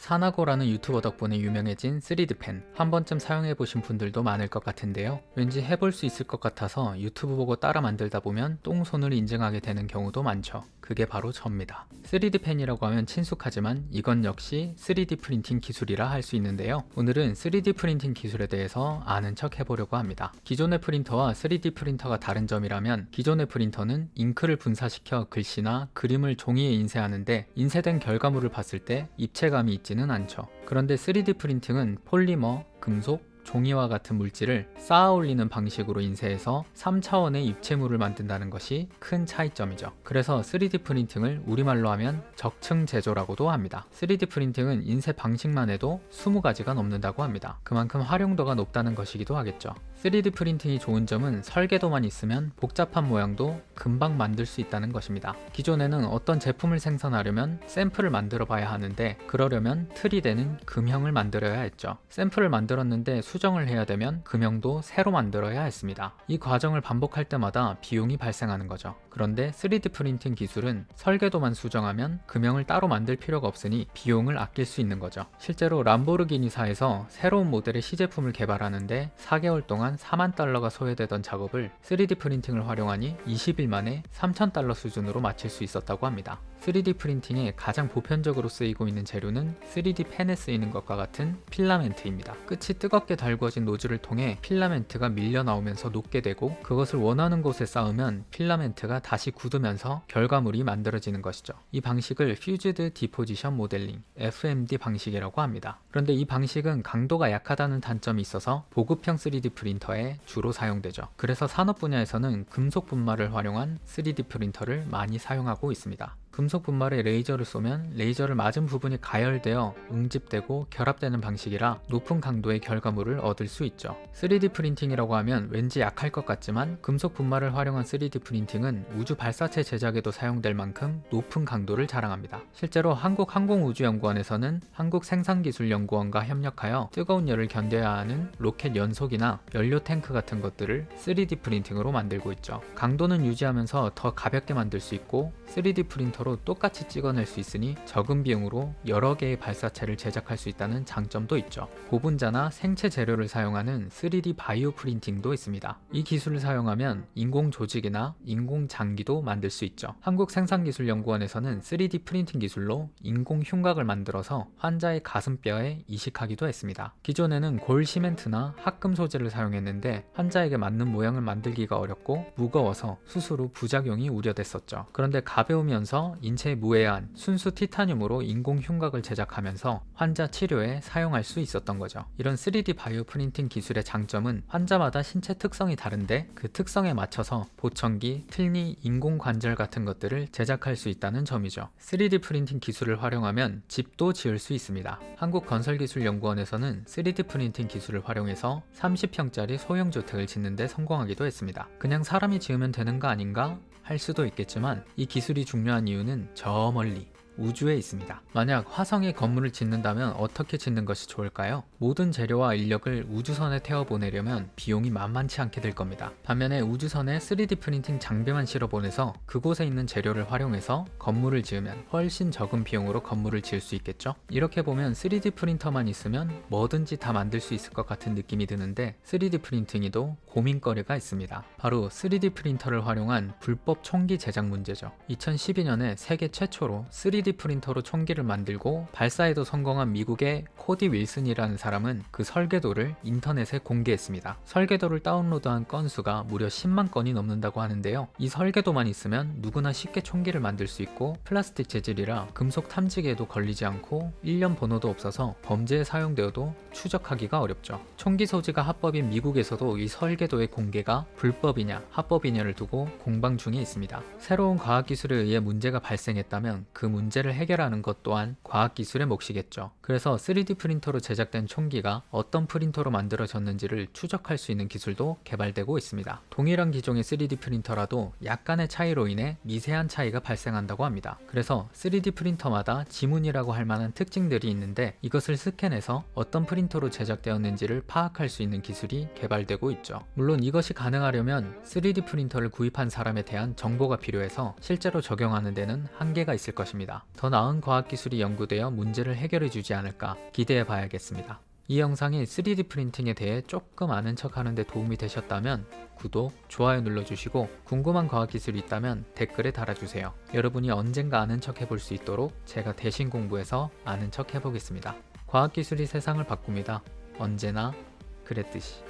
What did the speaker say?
사나고라는 유튜버 덕분에 유명해진 3D펜 한 번쯤 사용해보신 분들도 많을 것 같은데요. 왠지 해볼 수 있을 것 같아서 유튜브 보고 따라 만들다 보면 똥손을 인증하게 되는 경우도 많죠. 그게 바로 접니다. 3D펜이라고 하면 친숙하지만 이건 역시 3D 프린팅 기술이라 할 수 있는데요. 오늘은 3D 프린팅 기술에 대해서 아는 척 해보려고 합니다. 기존의 프린터와 3D 프린터가 다른 점이라면 기존의 프린터는 잉크를 분사시켜 글씨나 그림을 종이에 인쇄하는데 인쇄된 결과물을 봤을 때 입체감이 있지는 않죠. 그런데 3D 프린팅은 폴리머, 금속, 종이와 같은 물질을 쌓아 올리는 방식으로 인쇄해서 3차원의 입체물을 만든다는 것이 큰 차이점이죠. 그래서 3D 프린팅을 우리말로 하면 적층 제조라고도 합니다. 3D 프린팅은 인쇄 방식만 해도 20가지가 넘는다고 합니다. 그만큼 활용도가 높다는 것이기도 하겠죠. 3D 프린팅이 좋은 점은 설계도만 있으면 복잡한 모양도 금방 만들 수 있다는 것입니다. 기존에는 어떤 제품을 생산하려면 샘플을 만들어 봐야 하는데 그러려면 틀이 되는 금형을 만들어야 했죠. 샘플을 만들었는데 수정을 해야 되면 금형도 새로 만들어야 했습니다. 이 과정을 반복할 때마다 비용이 발생하는 거죠. 그런데 3D 프린팅 기술은 설계도만 수정하면 금형을 따로 만들 필요가 없으니 비용을 아낄 수 있는 거죠. 실제로 람보르기니사에서 새로운 모델의 시제품을 개발하는데 4개월 동안 4만 달러가 소요되던 작업을 3D 프린팅을 활용하니 20일 만에 3천 달러 수준으로 마칠 수 있었다고 합니다. 3D 프린팅에 가장 보편적으로 쓰이고 있는 재료는 3D 펜에 쓰이는 것과 같은 필라멘트입니다. 끝이 뜨겁게 달구어진 노즐을 통해 필라멘트가 밀려 나오면서 녹게 되고 그것을 원하는 곳에 쌓으면 필라멘트가 다시 굳으면서 결과물이 만들어지는 것이죠. 이 방식을 퓨즈드 디포지션 모델링 FMD 방식이라고 합니다. 그런데 이 방식은 강도가 약하다는 단점이 있어서 보급형 3D 프린터에 주로 사용되죠. 그래서 산업 분야에서는 금속 분말을 활용한 3D 프린터를 많이 사용하고 있습니다. 금속 분말에 레이저를 쏘면 레이저를 맞은 부분이 가열되어 응집되고 결합되는 방식이라 높은 강도의 결과물을 얻을 수 있죠. 3D 프린팅이라고 하면 왠지 약할 것 같지만 금속 분말을 활용한 3D 프린팅은 우주 발사체 제작에도 사용될 만큼 높은 강도를 자랑합니다. 실제로 한국항공우주연구원에서는 한국생산기술연구원과 협력하여 뜨거운 열을 견뎌야 하는 로켓 연속이나 연료 탱크 같은 것들을 3D 프린팅으로 만들고 있죠. 강도는 유지하면서 더 가볍게 만들 수 있고 3D 프린터로 똑같이 찍어낼 수 있으니 적은 비용으로 여러 개의 발사체를 제작할 수 있다는 장점도 있죠. 고분자나 생체 재료를 사용하는 3D 바이오 프린팅도 있습니다. 이 기술을 사용하면 인공 조직이나 인공 장기도 만들 수 있죠. 한국생산기술연구원에서는 3D 프린팅 기술로 인공 흉곽을 만들어서 환자의 가슴뼈에 이식하기도 했습니다. 기존에는 골 시멘트나 합금 소재를 사용했는데 환자에게 맞는 모양을 만들기가 어렵고 무거워서 수술 후 부작용이 우려됐었죠. 그런데 가벼우면서 인체에 무해한 순수 티타늄으로 인공 흉곽을 제작하면서 환자 치료에 사용할 수 있었던 거죠. 이런 3D 바이오 프린팅 기술의 장점은 환자마다 신체 특성이 다른데 그 특성에 맞춰서 보청기, 틀니, 인공 관절 같은 것들을 제작할 수 있다는 점이죠. 3D 프린팅 기술을 활용하면 집도 지을 수 있습니다. 한국건설기술연구원에서는 3D 프린팅 기술을 활용해서 30평짜리 소형 주택을 짓는 데 성공하기도 했습니다. 그냥 사람이 지으면 되는 거 아닌가? 할 수도 있겠지만 이 기술이 중요한 이유는 저 멀리 우주에 있습니다. 만약 화성에 건물을 짓는다면 어떻게 짓는 것이 좋을까요? 모든 재료와 인력을 우주선에 태워보내려면 비용이 만만치 않게 될 겁니다. 반면에 우주선에 3D 프린팅 장비만 실어보내서 그곳에 있는 재료를 활용해서 건물을 지으면 훨씬 적은 비용으로 건물을 지을 수 있겠죠? 이렇게 보면 3D 프린터만 있으면 뭐든지 다 만들 수 있을 것 같은 느낌이 드는데 3D 프린팅에도 고민거리가 있습니다. 바로 3D 프린터를 활용한 불법 총기 제작 문제죠. 2012년에 세계 최초로 3D 프린터로 총기를 만들고 발사에도 성공한 미국의 코디 윌슨이라는 사람은 그 설계도를 인터넷에 공개했습니다. 설계도를 다운로드한 건수가 무려 10만 건이 넘는다고 하는데요. 이 설계도만 있으면 누구나 쉽게 총기를 만들 수 있고 플라스틱 재질이라 금속 탐지기에도 걸리지 않고 일련 번호도 없어서 범죄에 사용되어도 추적하기가 어렵죠. 총기 소지가 합법인 미국에서도 이 설계도의 공개가 불법이냐 합법이냐를 두고 공방 중에 있습니다. 새로운 과학기술에 의해 문제가 발생했다면 그 문제를 해결하는 것 또한 과학기술의 몫이겠죠. 그래서 3D 프린터로 제작된 총기가 어떤 프린터로 만들어졌는지를 추적할 수 있는 기술도 개발되고 있습니다. 동일한 기종의 3D 프린터라도 약간의 차이로 인해 미세한 차이가 발생한다고 합니다. 그래서 3D 프린터마다 지문이라고 할 만한 특징들이 있는데 이것을 스캔해서 어떤 프린터로 제작되었는지를 파악할 수 있는 기술이 개발되고 있죠. 물론 이것이 가능하려면 3D 프린터를 구입한 사람에 대한 정보가 필요해서 실제로 적용하는 데는 한계가 있을 것입니다. 있습니다. 더 나은 과학기술이 연구되어 문제를 해결해주지 않을까 기대해봐야겠습니다. 이 영상이 3D 프린팅에 대해 조금 아는 척 하는데 도움이 되셨다면 구독, 좋아요 눌러주시고 궁금한 과학기술이 있다면 댓글에 달아주세요. 여러분이 언젠가 아는 척 해볼 수 있도록 제가 대신 공부해서 아는 척 해보겠습니다. 과학기술이 세상을 바꿉니다. 언제나 그랬듯이.